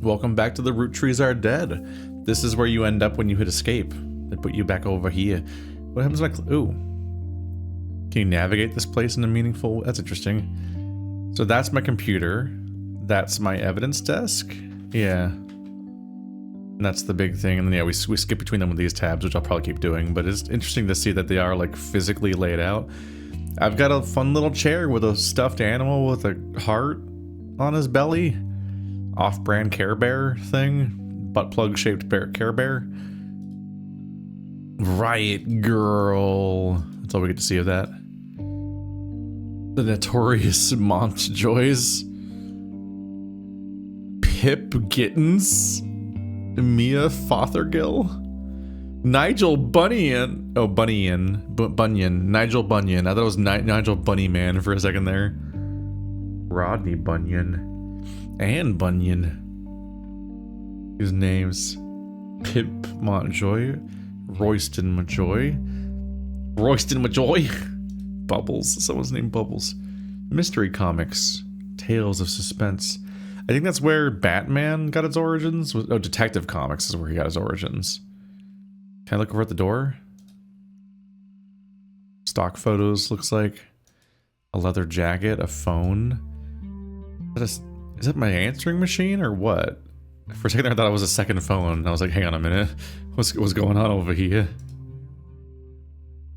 Welcome back to the Rootrees Are Dead. This is where you end up when you hit escape. They put you back over here. What happens next? Ooh. Can you navigate this place in a meaningful way? That's interesting. So that's my computer. That's my evidence desk. Yeah. And that's the big thing. And then yeah, we skip between them with these tabs, which I'll probably keep doing. But it's interesting to see that they are like physically laid out. I've got a fun little chair with a stuffed animal with a heart on his belly. Off-brand Care Bear thing. Butt plug shaped Care Bear. Riot Girl. That's all we get to see of that. The notorious Montjoys. Pip Gittens. Mia Fothergill. Nigel Bunyan. Oh, Bunyan. Nigel Bunyan. I thought it was Nigel Bunnyman for a second there. Rodney Bunyan. And Bunyan. His names. Pip Montjoy. Royston Majoy. Bubbles. Someone's named Bubbles. Mystery Comics. Tales of Suspense. I think that's where Batman got its origins. Oh, Detective Comics is where he got his origins. Can I look over at the door? Stock photos, looks like. A leather jacket, a phone. Is that my answering machine or what? For a second there I thought it was a second phone. I was like, hang on a minute. What's going on over here?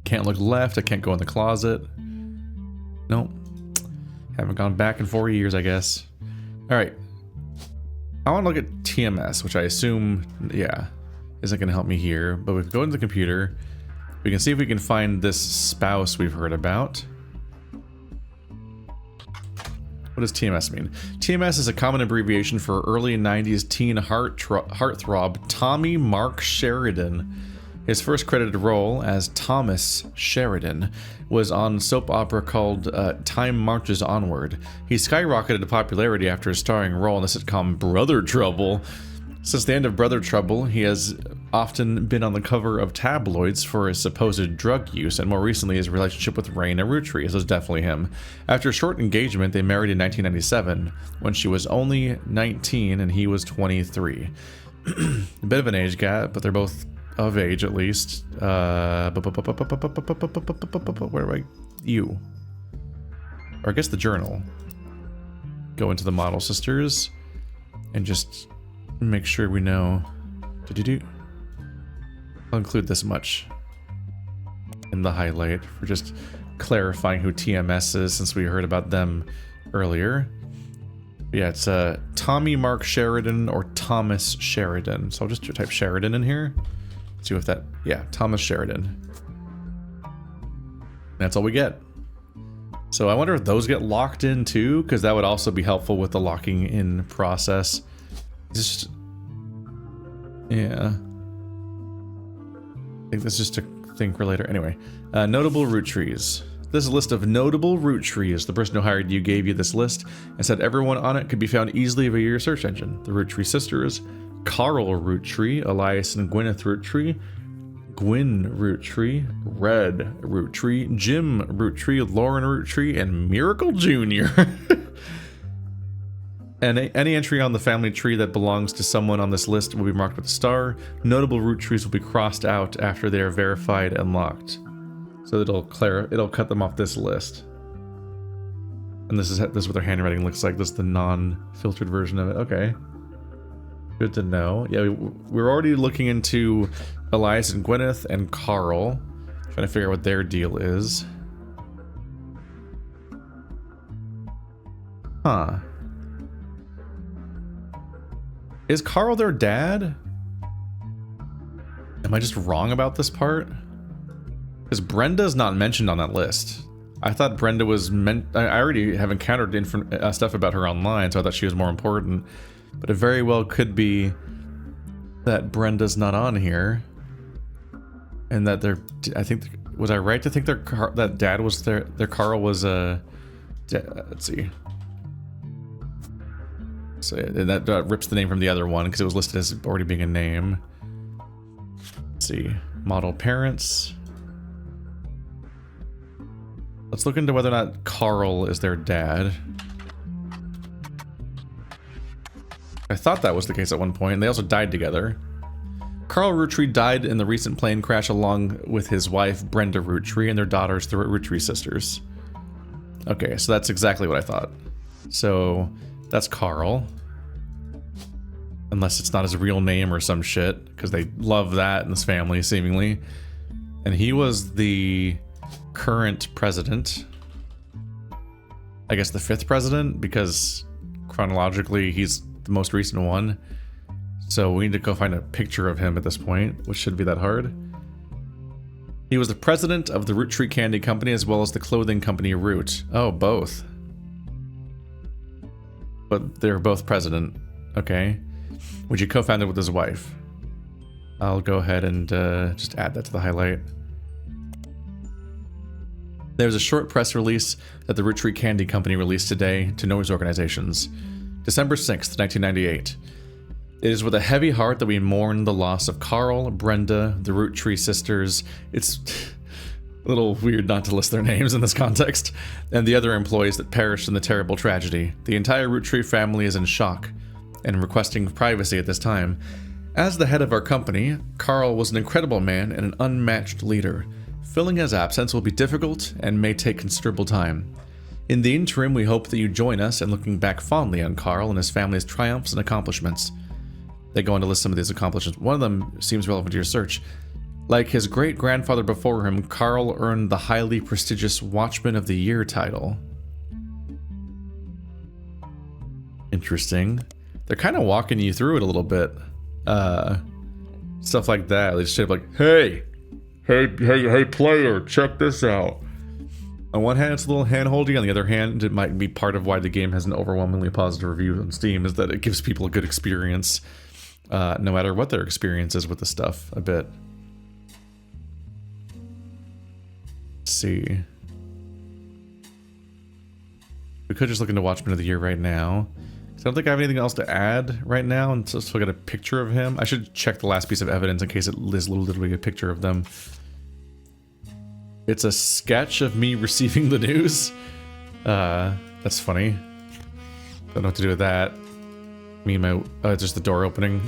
Can't look left. I can't go in the closet. Nope. Haven't gone back in 4 years, I guess. Alright. I want to look at TMS, which I assume, yeah, isn't going to help me here. But we can go into the computer. We can see if we can find this spouse we've heard about. What does TMS mean? TMS is a common abbreviation for early 90s teen heartthrob Tommy Mark Sheridan. His first credited role as Thomas Sheridan was on soap opera called Time Marches Onward. He skyrocketed to popularity after his starring role in the sitcom Brother Trouble. Since the end of Brother Trouble, he has often been on the cover of tabloids for his supposed drug use, and more recently his relationship with Raina Roottree. So it's definitely him. After a short engagement, they married in 1997, when she was only 19 and he was 23. A bit of an age gap, but they're both of age at least. Where do I... You. Or I guess the journal. Go into the Model Sisters and just make sure we know. I'll include this much in the highlight for just clarifying who TMS is, since we heard about them earlier. Yeah, it's Tommy Mark Sheridan or Thomas Sheridan. So I'll just type Sheridan in here. See if that, yeah, Thomas Sheridan. That's all we get. So I wonder if those get locked in too, because that would also be helpful with the locking in process. Just, yeah. I think that's just a thing for later. Anyway, notable Rootrees. This is a list of notable Rootrees. The person who hired you gave you this list and said everyone on it could be found easily via your search engine. The Roottree Sisters, Carl Roottree, Elias and Gwyneth Roottree, Gwyn Roottree, Red Roottree, Jim Roottree, Lauren Roottree, and Miracle Jr. And any entry on the family tree that belongs to someone on this list will be marked with a star. Notable Rootrees will be crossed out after they are verified and locked. So it'll cut them off this list. And this is what their handwriting looks like. This is the non-filtered version of it. Okay. Good to know. Yeah, we're already looking into Elias and Gwyneth and Carl. Trying to figure out what their deal is. Huh. Is Carl their dad? Am I just wrong about this part? Because Brenda's not mentioned on that list. I thought Brenda was meant... I already have encountered stuff about her online, so I thought she was more important. But it very well could be that Brenda's not on here. And that they're... I think... Was I right to think that dad was their Carl was a... let's see. So that rips the name from the other one because it was listed as already being a name. Let's see. Model parents. Let's look into whether or not Carl is their dad. I thought that was the case at one point. They also died together. Carl Roottree died in the recent plane crash along with his wife, Brenda Roottree, and their daughters, the Roottree Sisters. Okay, so that's exactly what I thought. So, that's Carl. Unless it's not his real name or some shit, because they love that in this family, seemingly. And he was the current president. I guess the 5th president, because chronologically he's the most recent one. So we need to go find a picture of him at this point, which shouldn't be that hard. He was the president of the Roottree Candy Company as well as the clothing company Root. Oh, both. But they're both president. Okay. Which he co-founded with his wife. I'll go ahead and just add that to the highlight. There's a short press release that the Roottree Candy Company released today to news organizations. December 6th, 1998. It is with a heavy heart that we mourn the loss of Carl, Brenda, the Roottree Sisters. It's a little weird not to list their names in this context. And the other employees that perished in the terrible tragedy. The entire Roottree family is in shock and requesting privacy at this time. As the head of our company, Carl was an incredible man and an unmatched leader. Filling his absence will be difficult and may take considerable time. In the interim, we hope that you join us in looking back fondly on Carl and his family's triumphs and accomplishments. They go on to list some of these accomplishments. One of them seems relevant to your search. Like his great-grandfather before him, Carl earned the highly prestigious Watchman of the Year title. Interesting. They're kind of walking you through it a little bit. Stuff like that. They just say like, hey, player, check this out. On one hand, it's a little hand-holdy. On the other hand, it might be part of why the game has an overwhelmingly positive review on Steam, is that it gives people a good experience, no matter what their experience is with the stuff, a bit. Let's see. We could just look into Watchman of the Year right now. I don't think I have anything else to add right now, and so let's look at a picture of him. I should check the last piece of evidence in case it is literally a picture of them. It's a sketch of me receiving the news. That's funny. Don't know what to do with that. Me and my... Oh, it's just the door opening.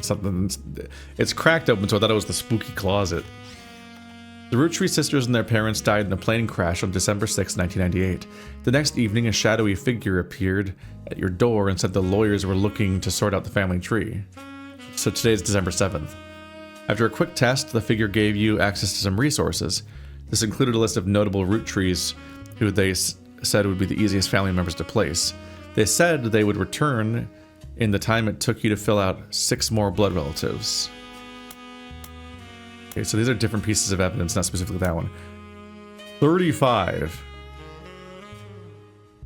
It's cracked open, so I thought it was the spooky closet. The Roottree sisters and their parents died in a plane crash on December 6, 1998. The next evening, a shadowy figure appeared at your door and said the lawyers were looking to sort out the family tree. So today is December 7th. After a quick test, the figure gave you access to some resources. This included a list of notable Rootrees who they said would be the easiest family members to place. They said they would return in the time it took you to fill out 6 more blood relatives. Okay, so these are different pieces of evidence, not specifically that one. 35.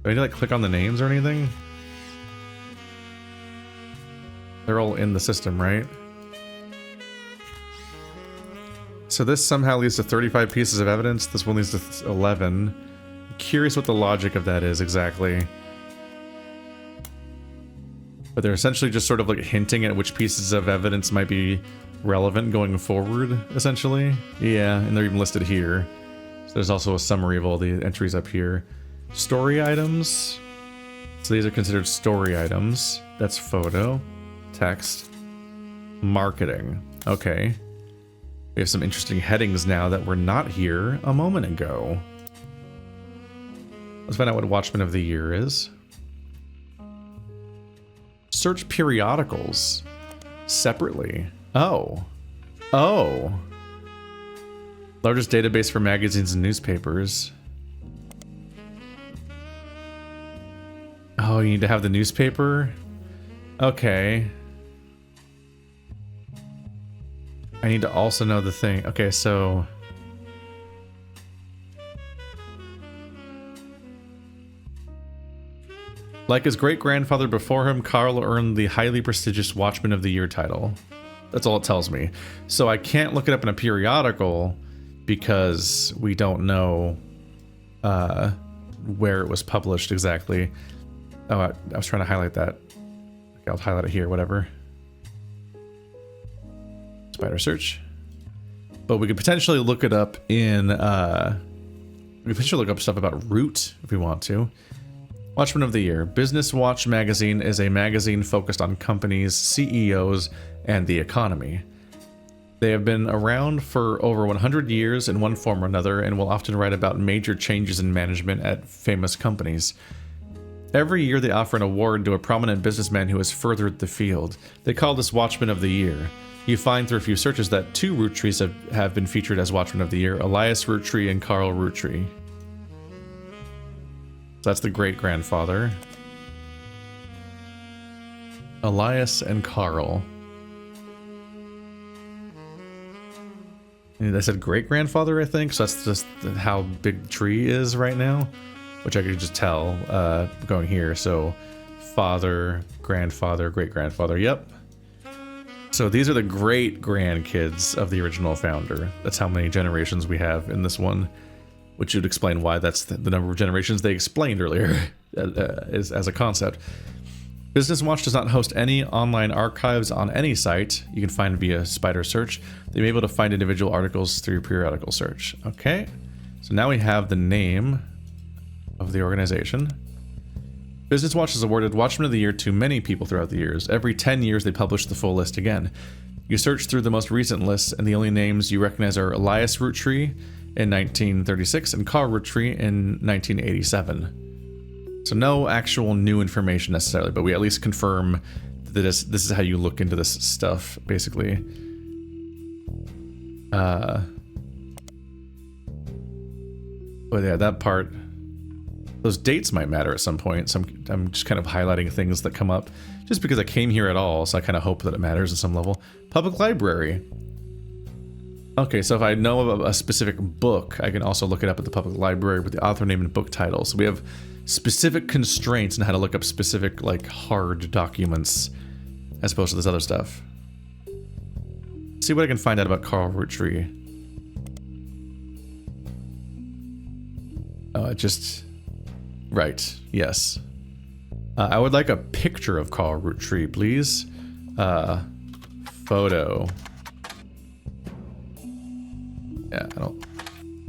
Do I need to like click on the names or anything? They're all in the system, right? So this somehow leads to 35 pieces of evidence. This one leads to 11. I'm curious what the logic of that is exactly. But they're essentially just sort of like hinting at which pieces of evidence might be relevant going forward, essentially. Yeah, and they're even listed here. So there's also a summary of all the entries up here. Story items. So these are considered story items. That's photo, text, marketing. Okay. We have some interesting headings now that were not here a moment ago. Let's find out what Watchman of the Year is. Search periodicals separately. Oh. Oh. Largest database for magazines and newspapers. Oh, you need to have the newspaper? Okay. I need to also know the thing. Okay, so... Like his great-grandfather before him, Carl earned the highly prestigious Watchman of the Year title. That's all it tells me. So I can't look it up in a periodical because we don't know where it was published exactly. Oh, I was trying to highlight that. Okay, I'll highlight it here, whatever. Spider search. But we could potentially look it up in... we could potentially look up stuff about Root if we want to. Watchman of the Year. Business Watch magazine is a magazine focused on companies, CEOs, and the economy. They have been around for over 100 years in one form or another and will often write about major changes in management at famous companies. Every year they offer an award to a prominent businessman who has furthered the field. They call this Watchman of the Year. You find through a few searches that 2 Roottrees have been featured as Watchmen of the Year, Elias Roottree and Carl Roottree. So that's the great-grandfather. Elias and Carl. And I said great-grandfather, I think, so that's just how big the tree is right now, which I could just tell going here. So father, grandfather, great-grandfather, yep. So these are the great-grandkids of the original founder. That's how many generations we have in this one, which would explain why that's the number of generations they explained earlier as a concept. Business Watch does not host any online archives on any site you can find via spider search. They'll be able to find individual articles through periodical search. Okay, so now we have the name of the organization. Business Watch has awarded Watchman of the Year to many people throughout the years. Every 10 years they publish the full list again. You search through the most recent lists and the only names you recognize are Elias Roottree in 1936 and Carl Roottree in 1987. So no actual new information necessarily, but we at least confirm that this is how you look into this stuff, basically. But yeah, that part, those dates might matter at some point, so I'm just kind of highlighting things that come up just because I came here at all, so I kind of hope that it matters at some level. Public library. Okay, so if I know of a specific book, I can also look it up at the public library with the author name and book title. So we have specific constraints on how to look up specific, like, hard documents as opposed to this other stuff. Let's see what I can find out about Carl Roottree. Right, yes. I would like a picture of Carl Roottree, please. Photo. Yeah, I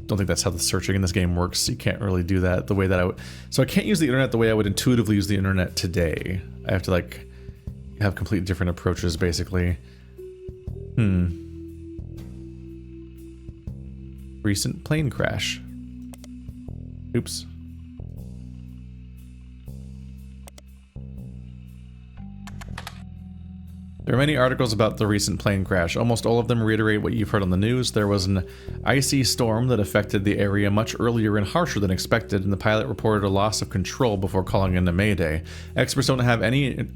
don't think that's how the searching in this game works. You can't really do that the way that I would. So I can't use the internet the way I would intuitively use the internet today. I have to, like, have completely different approaches, basically. Recent plane crash. Oops. There are many articles about the recent plane crash. Almost all of them reiterate what you've heard on the news. There was an icy storm that affected the area much earlier and harsher than expected, and the pilot reported a loss of control before calling in a mayday. Experts don't have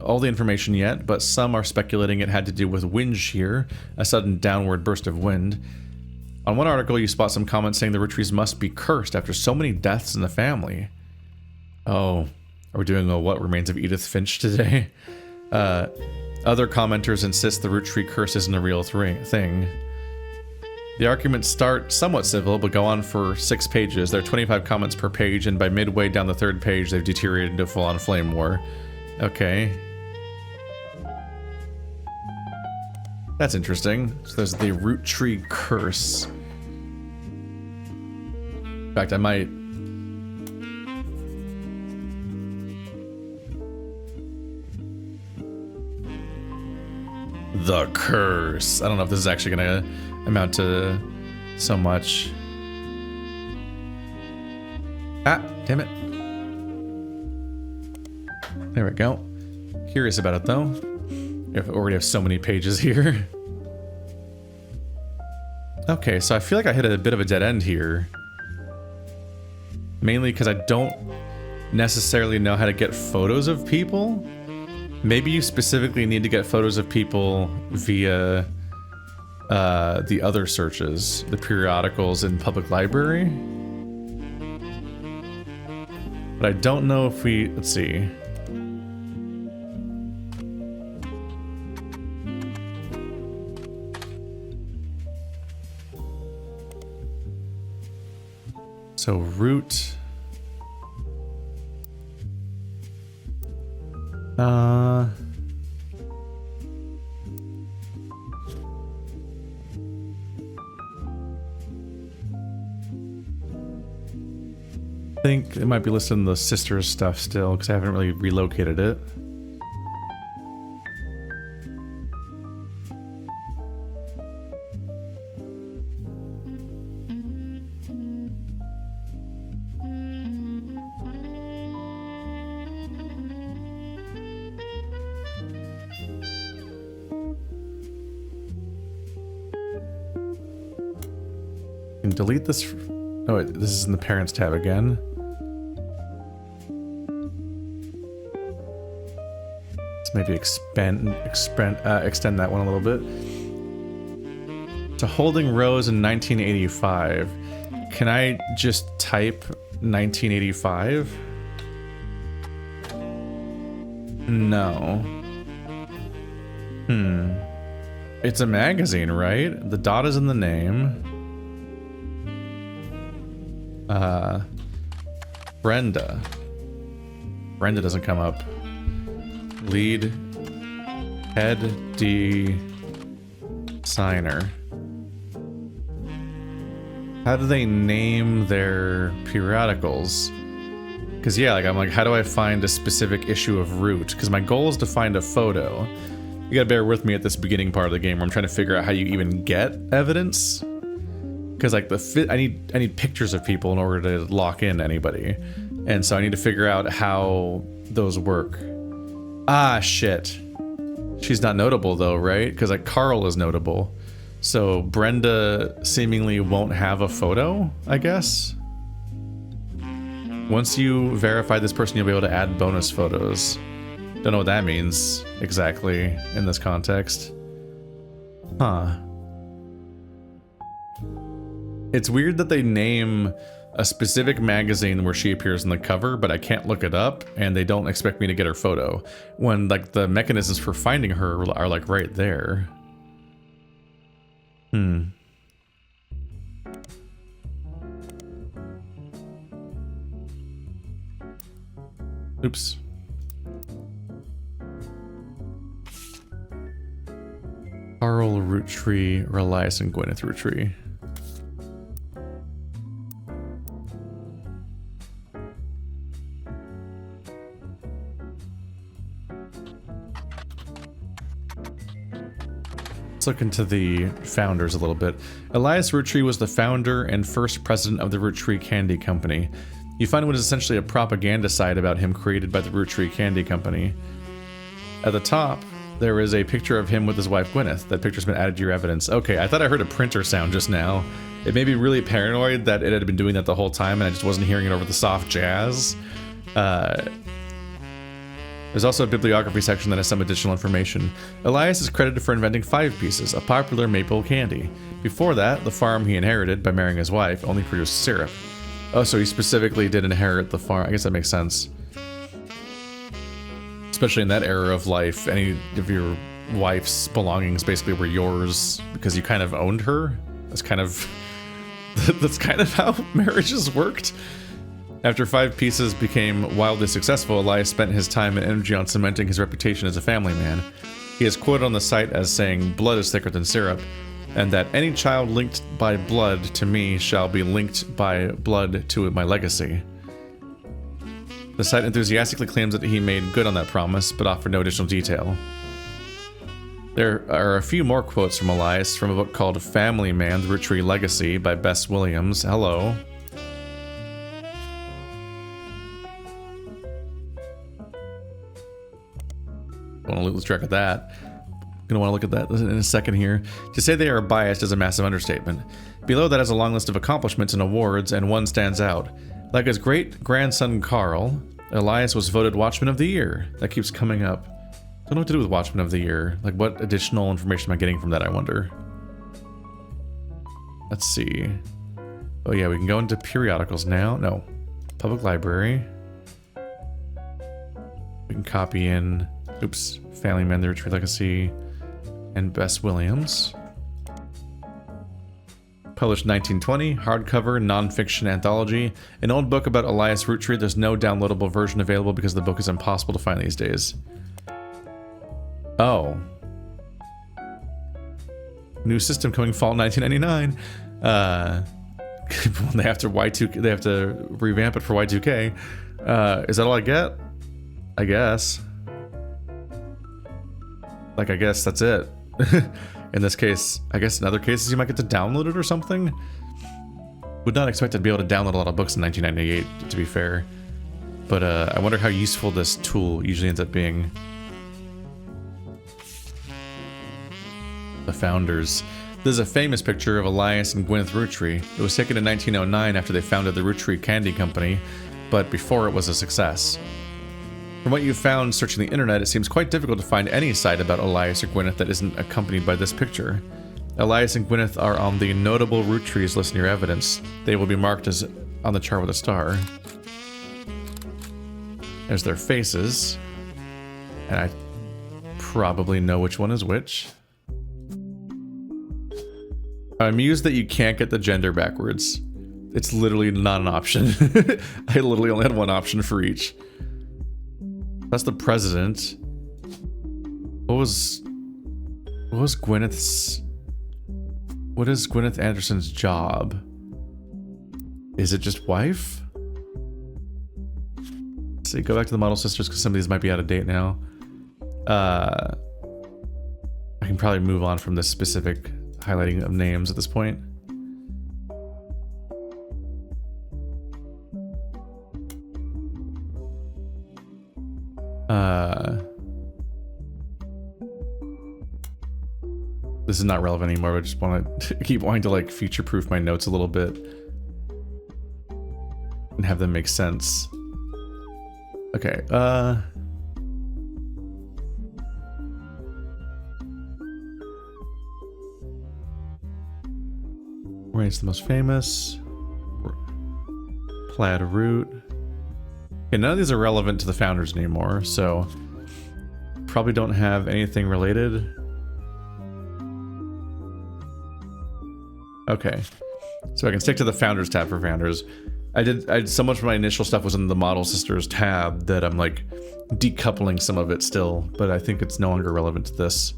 all the information yet, but some are speculating it had to do with wind shear, a sudden downward burst of wind. On one article, you spot some comments saying the Rootrees must be cursed after so many deaths in the family. Oh, are we doing a What Remains of Edith Finch today? Other commenters insist the Roottree curse isn't a real thing. The arguments start somewhat civil, but go on for 6 pages. There are 25 comments per page, and by midway down the 3rd page, they've deteriorated into full-on flame war. Okay. That's interesting. So there's the Roottree curse. In fact, I might... The curse. I don't know if this is actually going to amount to so much. Ah, damn it. There we go. Curious about it, though. We already have so many pages here. Okay, so I feel like I hit a bit of a dead end here. Mainly because I don't necessarily know how to get photos of people. Maybe you specifically need to get photos of people via the other searches, the periodicals in public library. But I don't know if we... Let's see. So root... think it might be listed in the Sisters stuff still, because I haven't really relocated it. Delete this. Oh, wait, this is in the Parents tab again. Let's maybe extend that one a little bit. To holding Rose in 1985. Can I just type 1985? No. It's a magazine, right? The dot is in the name. Brenda doesn't come up. Lead head signer. How do they name their periodicals? Because yeah, like I'm like, how do I find a specific issue of Root? Because my goal is to find a photo. You gotta bear with me at this beginning part of the game where I'm trying to figure out how you even get evidence. Because like I need pictures of people in order to lock in anybody, and so I need to figure out how those work. Ah, shit. She's not notable though, right? Because like Carl is notable, so Brenda seemingly won't have a photo, I guess. Once you verify this person, you'll be able to add bonus photos. Don't know what that means exactly in this context. Huh. It's weird that they name a specific magazine where she appears on the cover, but I can't look it up, and they don't expect me to get her photo, when like the mechanisms for finding her are like right there. Oops. Carl Roottree, Elias, and Gwyneth Roottree. Let's look into the founders a little bit. Elias Roottree was the founder and first president of the Roottree Candy Company. You find what is essentially a propaganda site about him created by the Roottree Candy Company. At the top, there is a picture of him with his wife Gwyneth. That picture's been added to your evidence. Okay, I thought I heard a printer sound just now. It made me really paranoid that it had been doing that the whole time and I just wasn't hearing it over the soft jazz. There's also a bibliography section that has some additional information. Elias is credited for inventing 5Pieces, a popular maple candy. Before that, the farm he inherited by marrying his wife only produced syrup. Oh, so he specifically did inherit the farm. I guess that makes sense. Especially in that era of life, any of your wife's belongings basically were yours because you kind of owned her. That's kind of how marriages worked. After 5Pieces became wildly successful, Elias spent his time and energy on cementing his reputation as a family man. He is quoted on the site as saying, "Blood is thicker than syrup," and that any child linked by blood to me shall be linked by blood to my legacy. The site enthusiastically claims that he made good on that promise, but offered no additional detail. There are a few more quotes from Elias from a book called Family Man, The Roottree Legacy by Bess Williams. Hello. I want to lose track of that. Gonna want to look at that in a second here. To say they are biased is a massive understatement. Below that is a long list of accomplishments and awards, and one stands out. Like his great-grandson Carl, Elias was voted Watchman of the Year. That keeps coming up. Don't know what to do with Watchman of the Year. Like, what additional information am I getting from that, I wonder? Let's see. Oh yeah, we can go into periodicals now. No. Public library. We can copy in... Oops. Family Man, The Roottree Legacy, and Bess Williams. Published 1920, hardcover, non-fiction anthology. An old book about Elias Roottree. There's no downloadable version available because the book is impossible to find these days. Oh. New system coming fall 1999. when they have to Y2K, they have to revamp it for Y2K. Is that all I get? I guess. Like, I guess that's it. In this case, I guess in other cases you might get to download it or something. Would not expect to be able to download a lot of books in 1998, to be fair. But I wonder how useful this tool usually ends up being. The founders. This is a famous picture of Elias and Gwyneth Roottree. It was taken in 1909 after they founded the Roottree Candy Company, but before it was a success. From what you've found searching the internet, it seems quite difficult to find any site about Elias or Gwyneth that isn't accompanied by this picture. Elias and Gwyneth are on the notable Rootrees list in your evidence. They will be marked as on the chart with a star. There's their faces. And I probably know which one is which. I'm amused that you can't get the gender backwards. It's literally not an option. I literally only had one option for each. That's the president. What was Gwyneth's... What is Gwyneth Anderson's job? Is it just wife? Let's see, go back to the model sisters because some of these might be out of date now. I can probably move on from this specific highlighting of names at this point. This is not relevant anymore. I just want to keep wanting to like future-proof my notes a little bit and have them make sense. Okay. Where's the most famous? Plaid Root. Okay, none of these are relevant to the founders anymore, so probably don't have anything related. Okay, so I can stick to the founders tab for founders. I did so much of my initial stuff was in the model sisters tab that I'm like decoupling some of it still, but I think it's no longer relevant to this.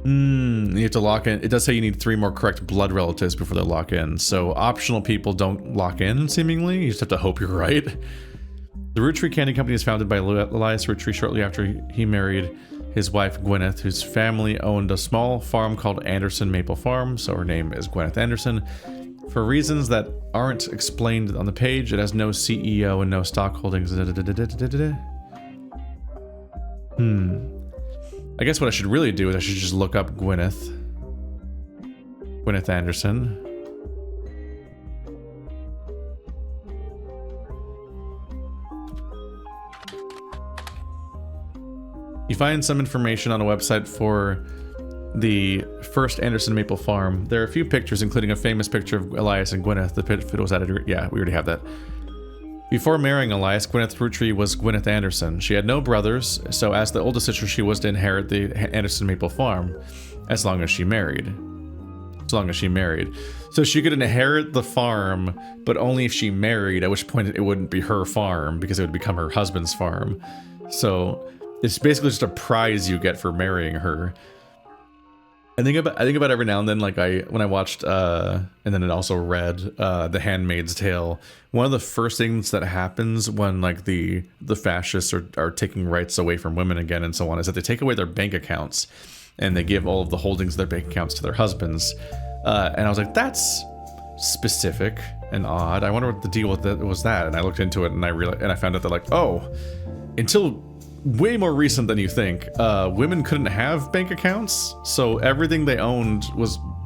You have to lock in. It does say you need 3 more correct blood relatives before they lock in. So optional people don't lock in, seemingly. You just have to hope you're right. The Roottree Candy Company is founded by Elias Roottree shortly after he married his wife Gwyneth, whose family owned a small farm called Anderson Maple Farm, so her name is Gwyneth Anderson. For reasons that aren't explained on the page, it has no CEO and no stock holdings. I guess what I should really do is I should just look up Gwyneth Anderson. You find some information on a website for the first Anderson Maple Farm. There are a few pictures, including a famous picture of Elias and Gwyneth. The pit was added. Yeah, we already have that. Before marrying Elias, Gwyneth Roottree was Gwyneth Anderson. She had no brothers, so as the oldest sister, she was to inherit the Anderson Maple Farm as long as she married. So she could inherit the farm, but only if she married, at which point it wouldn't be her farm because it would become her husband's farm. So it's basically just a prize you get for marrying her. I think about every now and then, like when I watched and then it also read The Handmaid's Tale. One of the first things that happens when like the fascists are taking rights away from women again and so on is that they take away their bank accounts and they give all of the holdings of their bank accounts to their husbands. And I was like, that's specific and odd. I wonder what the deal with that was. And I looked into it and I found out that like, oh, until way more recent than you think, women couldn't have bank accounts, so everything they owned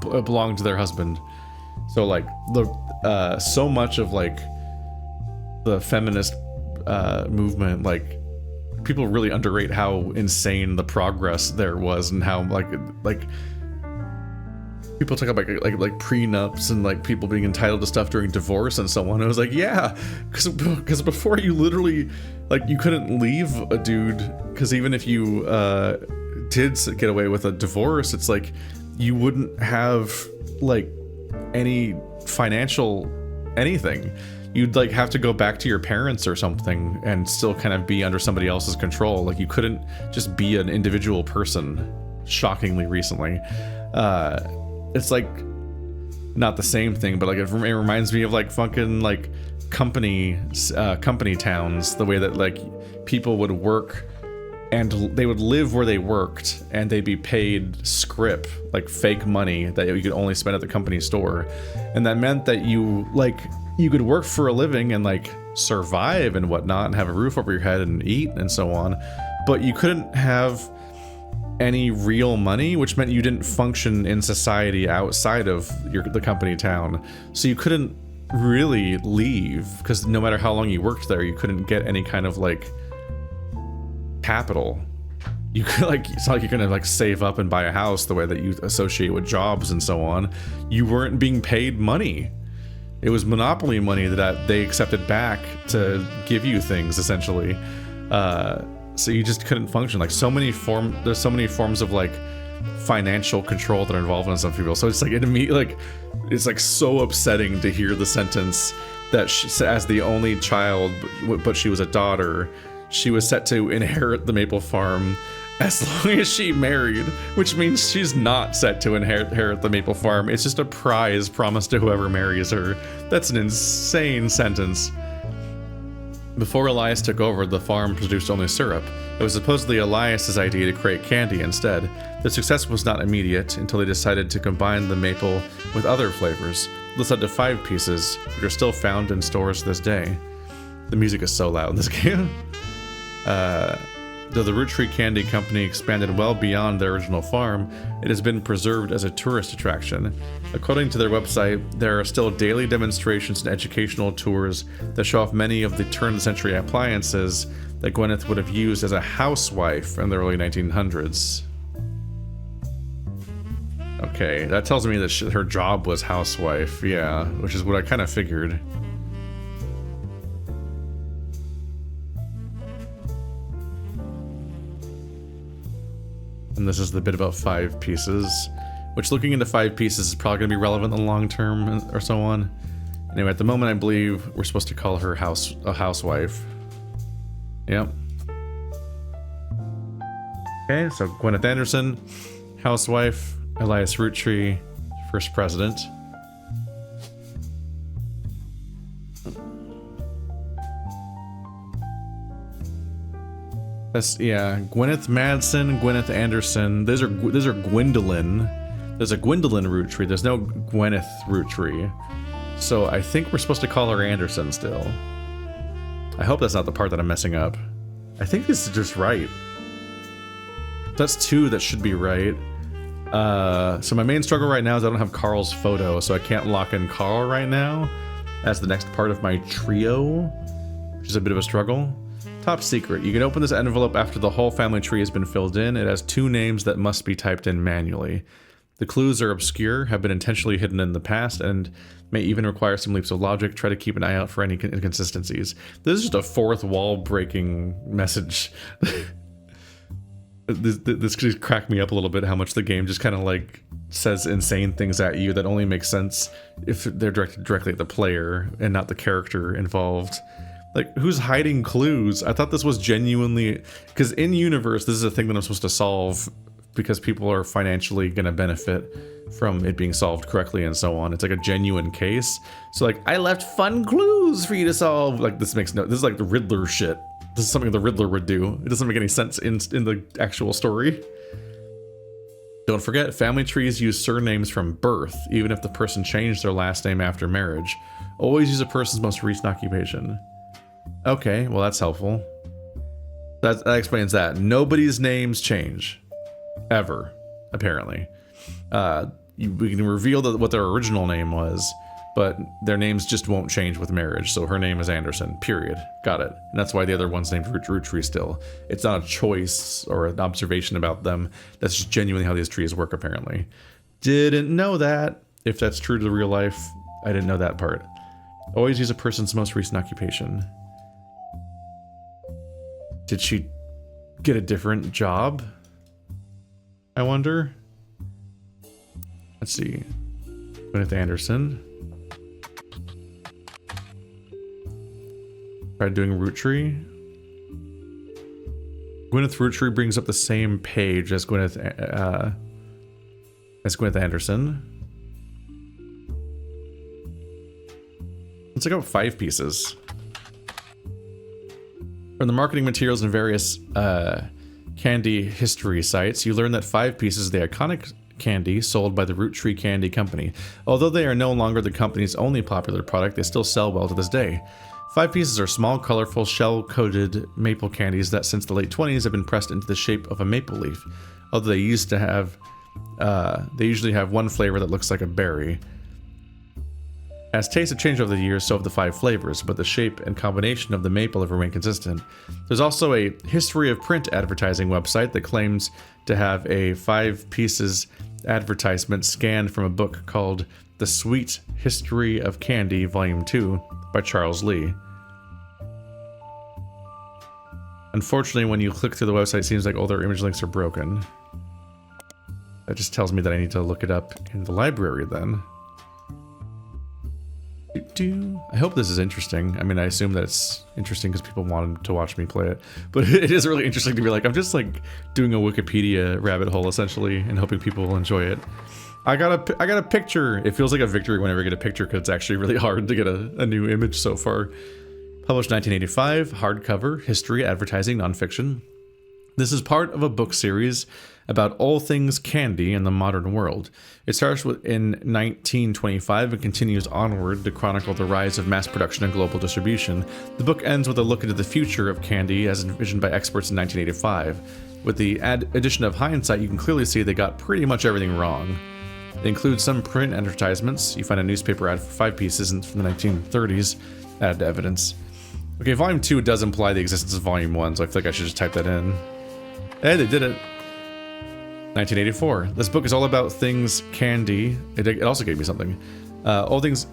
belonged to their husband. So like the so much of like the feminist movement, like people really underrate how insane the progress there was and how like people talk about like prenups and like people being entitled to stuff during divorce and so on. I was like, yeah, because before you literally like you couldn't leave a dude, because even if you did get away with a divorce, it's like you wouldn't have like any financial anything. You'd like have to go back to your parents or something and still kind of be under somebody else's control. Like you couldn't just be an individual person, shockingly recently. It's like not the same thing, but like it reminds me of like fucking like company towns, the way that like people would work and they would live where they worked and they'd be paid scrip, like fake money that you could only spend at the company store. And that meant that you could work for a living and like survive and whatnot and have a roof over your head and eat and so on, but you couldn't have any real money, which meant you didn't function in society outside of the company town. So you couldn't really leave, because no matter how long you worked there, you couldn't get any kind of like capital. You could like, it's not like you're gonna like save up and buy a house the way that you associate with jobs and so on. You weren't being paid money. It was monopoly money that they accepted back to give you things, essentially. So you just couldn't function. Like there's so many forms of like financial control that are involved in some people. So it's like it's like so upsetting to hear the sentence that she, as the only child, but she was a daughter, she was set to inherit the maple farm as long as she married, which means she's not set to inherit the maple farm. It's just a prize promised to whoever marries her. That's an insane sentence. Before Elias took over, the farm produced only syrup. It was supposedly Elias's idea to create candy instead. The success was not immediate until they decided to combine the maple with other flavors. This led to 5-Pieces, which are still found in stores to this day. The music is so loud in this game. Though the Roottree Candy Company expanded well beyond their original farm, it has been preserved as a tourist attraction. According to their website, there are still daily demonstrations and educational tours that show off many of the turn-of-the-century appliances that Gwyneth would have used as a housewife in the early 1900s. Okay, that tells me that her job was housewife, yeah, which is what I kind of figured. And this is the bit about 5-Pieces, which looking into 5-Pieces is probably going to be relevant in the long term or so on. Anyway, at the moment I believe we're supposed to call her a housewife. Yep. Okay, so Gwyneth Anderson, housewife, Elias Roottree, first president. That's, yeah, Gwyneth Madsen, Gwyneth Anderson. Those are Gwendolyn. There's a Gwendolyn Roottree. There's no Gwyneth Roottree. So I think we're supposed to call her Anderson still. I hope that's not the part that I'm messing up. I think this is just right. That's 2 that should be right. So my main struggle right now is I don't have Carl's photo, so I can't lock in Carl right now as the next part of my trio, which is a bit of a struggle. Top secret. You can open this envelope after the whole family tree has been filled in. It has 2 names that must be typed in manually. The clues are obscure, have been intentionally hidden in the past, and may even require some leaps of logic. Try to keep an eye out for any inconsistencies. This is just a fourth wall breaking message. This just cracked me up a little bit, how much the game just kind of like says insane things at you that only make sense if they're directed directly at the player and not the character involved. Like, who's hiding clues? I thought this was genuinely... Because in universe, this is a thing that I'm supposed to solve because people are financially going to benefit from it being solved correctly and so on. It's like a genuine case. So like, I left fun clues for you to solve. Like, this makes no... This is like the Riddler shit. This is something the Riddler would do. It doesn't make any sense in the actual story. Don't forget, family trees use surnames from birth, even if the person changed their last name after marriage. Always use a person's most recent occupation. Okay, well that's helpful. That explains that. Nobody's names change. Ever, apparently. We can reveal what their original name was, but their names just won't change with marriage, so her name is Anderson, period. Got it. And that's why the other one's named Roottree still. It's not a choice or an observation about them. That's just genuinely how these trees work, apparently. Didn't know that. If that's true to the real life, I didn't know that part. Always use a person's most recent occupation. Did she get a different job? I wonder. Let's see. Gwyneth Anderson. Tried doing Roottree. Gwyneth Roottree brings up the same page as Gwyneth as Gwyneth Anderson. Let's look up 5Pieces. From the marketing materials and various candy history sites, you learn that 5Pieces is the iconic candy sold by the Roottree Candy Company. Although they are no longer the company's only popular product, they still sell well to this day. 5Pieces are small, colorful, shell-coated maple candies that since the late 20s have been pressed into the shape of a maple leaf. Although they usually have one flavor that looks like a berry. As tastes have changed over the years, so have the 5 flavors, but the shape and combination of the maple have remained consistent. There's also a history of print advertising website that claims to have a 5Pieces advertisement scanned from a book called The Sweet History of Candy, Volume 2 by Charles Lee. Unfortunately, when you click through the website, it seems like all their image links are broken. That just tells me that I need to look it up in the library then. I hope this is interesting. I mean, I assume that it's interesting because people wanted to watch me play it. But it is really interesting to be like, I'm just like doing a Wikipedia rabbit hole essentially and hoping people will enjoy it. I got a picture. It feels like a victory whenever I get a picture because it's actually really hard to get a new image so far. Published 1985, hardcover, history, advertising, nonfiction. This is part of a book series about all things candy in the modern world. It starts in 1925 and continues onward to chronicle the rise of mass production and global distribution. The book ends with a look into the future of candy as envisioned by experts in 1985. With the addition of hindsight, you can clearly see they got pretty much everything wrong. It includes some print advertisements. You find a newspaper ad for 5Pieces from the 1930s added to evidence. Okay, Volume 2 does imply the existence of Volume 1, so I feel like I should just type that in. Hey, they did it. 1984. This book is all about things candy. It also gave me something. All things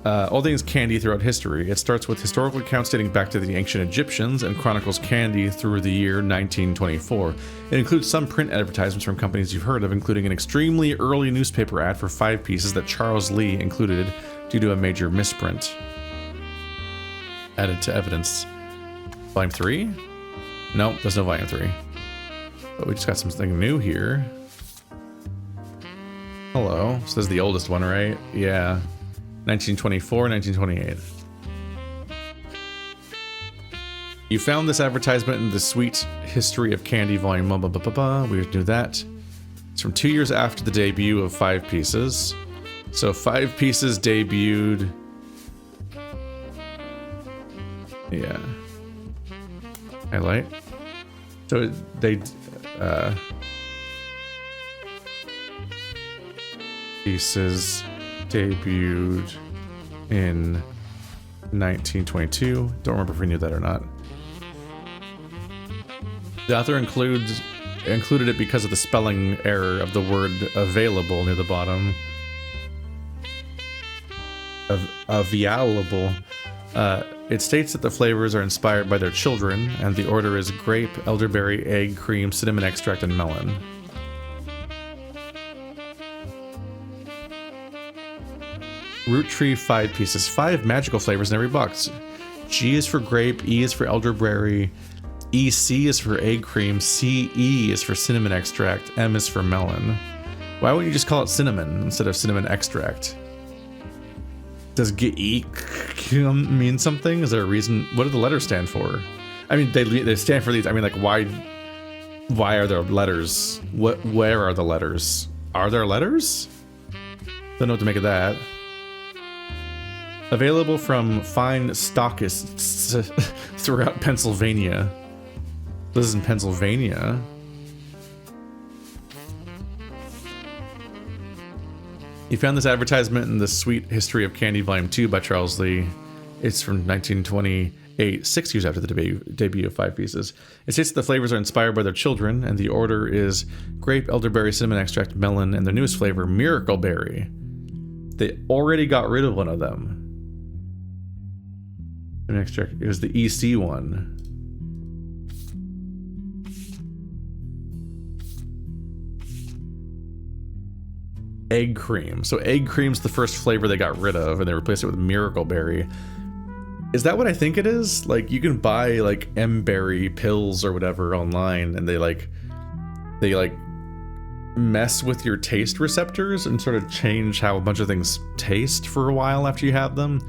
candy throughout history. It starts with historical accounts dating back to the ancient Egyptians and chronicles candy through the year 1924. It includes some print advertisements from companies you've heard of, including an extremely early newspaper ad for 5Pieces that Charles Lee included due to a major misprint. Added to evidence. Volume 3? Nope, there's no Volume 3. But we just got something new here. Hello. So this is the oldest one, right? Yeah. 1924, 1928. You found this advertisement in the Sweet History of Candy Volume. We knew that. It's from 2 years after the debut of 5Pieces. So 5Pieces debuted. Yeah. Highlight. So they. Pieces debuted in 1922. Don't remember if we knew that or not. The author included it because of the spelling error of the word available near the bottom. Available. It states that the flavors are inspired by their children, and the order is grape, elderberry, egg, cream, cinnamon extract, and melon. Roottree 5Pieces. 5 magical flavors in every box. G is for grape, E is for elderberry, EC is for egg cream, CE is for cinnamon extract, M is for melon. Why wouldn't you just call it cinnamon instead of cinnamon extract? Does GE mean something? Is there a reason? What do the letters stand for? I mean, they stand for these. I mean, like, why are there letters? Where are the letters? Are there letters? Don't know what to make of that. Available from fine stockists throughout Pennsylvania. This is in Pennsylvania. You found this advertisement in the Sweet History of Candy Volume 2 by Charles Lee. It's from 1928, 6 years after the debut of 5Pieces. It states that the flavors are inspired by their children, and the order is grape, elderberry, cinnamon extract, melon, and their newest flavor, Miracle Berry. They already got rid of one of them. Extract. It was the EC one. Egg cream. So egg cream's the first flavor they got rid of, and they replaced it with Miracle Berry. Is that what I think it is? Like, you can buy like M-berry pills or whatever online, and they mess with your taste receptors and sort of change how a bunch of things taste for a while after you have them.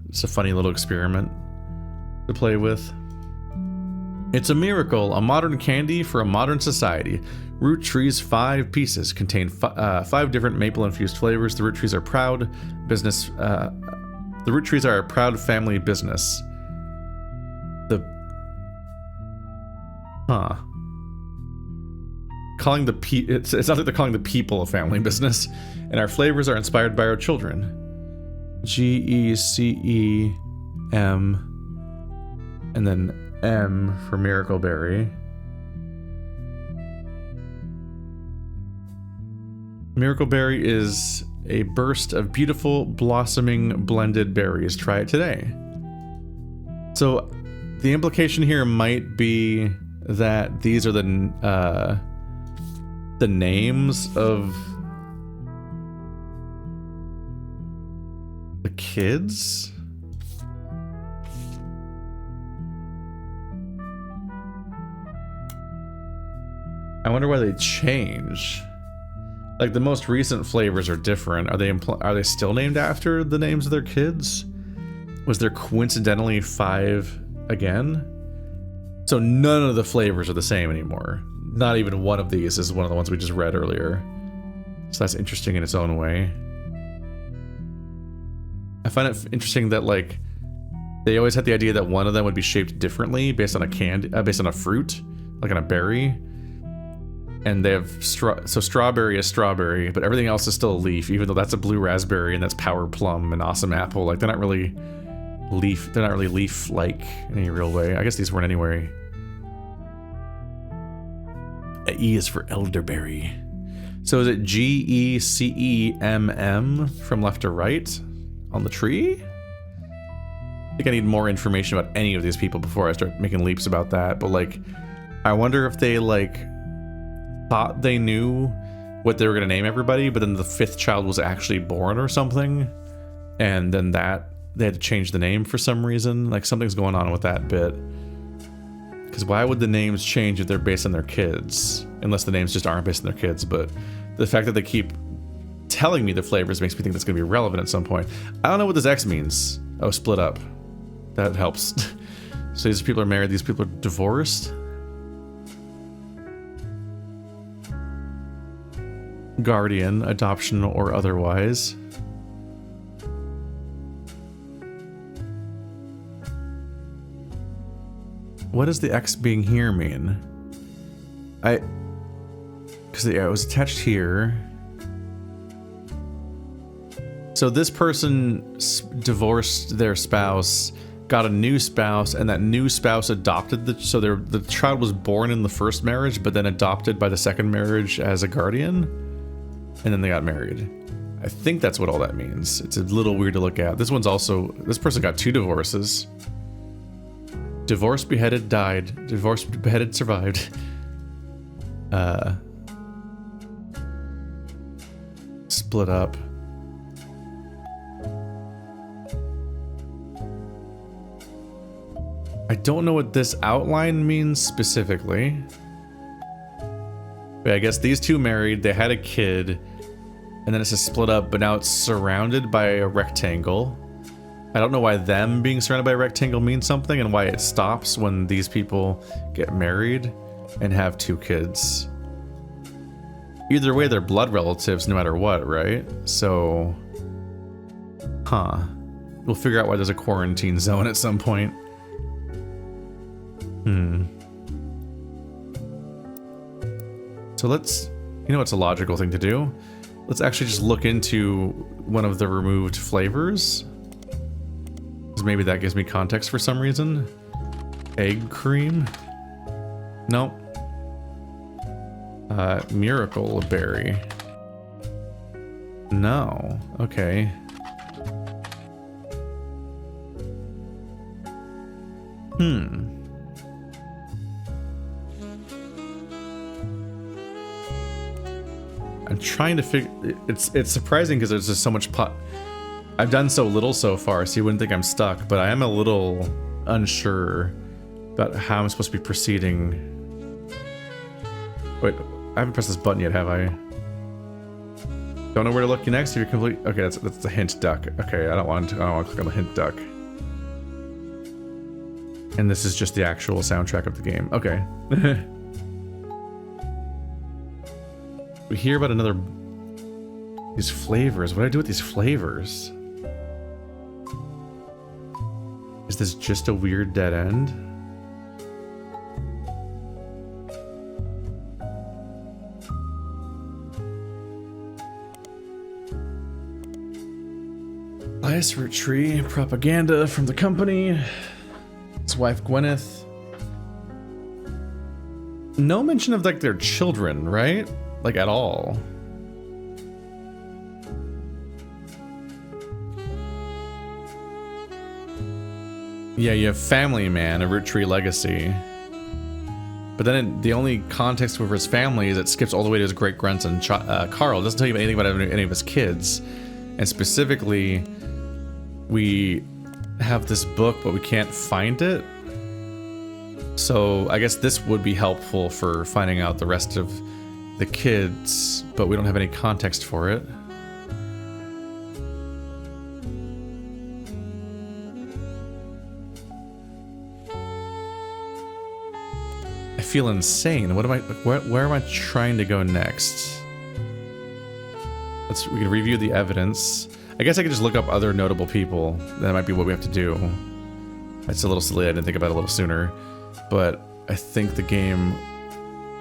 It's a funny little experiment to play with. It's a miracle, a modern candy for a modern society. Roottrees 5 Pieces contain 5 different maple-infused flavors. The Roottrees are proud business. The Roottrees are a proud family business. Calling the it's not like they're calling the people a family business, and our flavors are inspired by our children. GECEM, and then M for Miracle Berry. Miracle Berry is a burst of beautiful, blossoming, blended berries. Try it today. So, the implication here might be that these are the names of the kids. I wonder why they change. Like the most recent flavors are different. Are they still named after the names of their kids? Was there coincidentally 5 again? So none of the flavors are the same anymore. Not even one of these is one of the ones we just read earlier. So that's interesting in its own way. I find it interesting that like they always had the idea that one of them would be shaped differently based on based on a fruit, like on a berry. And they have so strawberry is strawberry, but everything else is still a leaf, even though that's a blue raspberry and that's power plum and awesome apple. Like they're not really leaf-like in any real way. I guess these weren't anyway. E is for elderberry. So is it GECEMM from left to right on the tree? I think I need more information about any of these people before I start making leaps about that. But like, I wonder if they like thought they knew what they were gonna name everybody, but then the 5th child was actually born or something, and then that they had to change the name for some reason. Like something's going on with that bit. Because why would the names change if they're based on their kids? Unless the names just aren't based on their kids. But the fact that they keep telling me the flavors makes me think that's going to be relevant at some point. I don't know what this X means. Oh, split up. That helps. So these people are married, these people are divorced. Guardian, adoption or otherwise. What does the X being here mean? Because it was attached here. So this person divorced their spouse, got a new spouse, and that new spouse adopted the child was born in the first marriage, but then adopted by the second marriage as a guardian, and then they got married. I think that's what all that means. It's a little weird to look at. This person got 2 divorces. Divorced, beheaded, died. Divorced, beheaded, survived. Split up. I don't know what this outline means specifically. But I guess these 2 married, they had a kid, and then it's a split up, but now it's surrounded by a rectangle. I don't know why them being surrounded by a rectangle means something and why it stops when these people get married and have 2 kids. Either way, they're blood relatives no matter what, right? So, we'll figure out why there's a quarantine zone at some point. So let's, it's a logical thing to do. Let's actually just look into one of the removed flavors. Maybe that gives me context for some reason. Egg cream? Nope. Miracle berry. No. Okay. I'm trying to figure. It's surprising because there's just so much I've done so little so far, so you wouldn't think I'm stuck, but I am a little unsure about how I'm supposed to be proceeding. Wait, I haven't pressed this button yet, have I? Don't know where to look next if you're complete. Okay, that's the hint duck. Okay, I don't want to click on the hint duck. And this is just the actual soundtrack of the game. Okay. We hear about these flavors. What do I do with these flavors? Is this just a weird dead end? Elias Roottree, propaganda from the company. His wife Gwyneth. No mention of like their children, right? Like at all. Yeah, you have family man, a Roottree legacy. But then the only context for his family is it skips all the way to his great grandson Carl. It doesn't tell you anything about any of his kids. And specifically, we have this book, but we can't find it. So I guess this would be helpful for finding out the rest of the kids, but we don't have any context for it. I feel insane. What am I? Where am I trying to go next? We can review the evidence. I guess I could just look up other notable people. That might be what we have to do. It's a little silly. I didn't think about it a little sooner. But I think the game...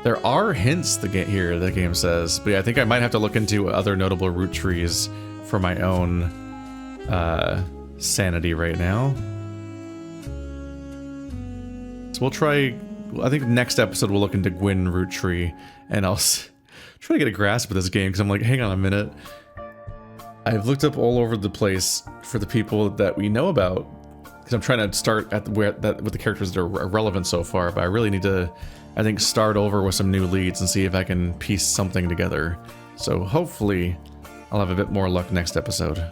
There are hints the game says. But yeah, I think I might have to look into other notable root trees for my own sanity right now. So we'll try... I think next episode we'll look into Gwyn Roottree. And I'll try to get a grasp of this game. Because I'm like, hang on a minute. I've looked up all over the place for the people that we know about, because I'm trying to start at with the characters that are relevant so far, but I really need to, I think, start over with some new leads and see if I can piece something together. So hopefully I'll have a bit more luck next episode.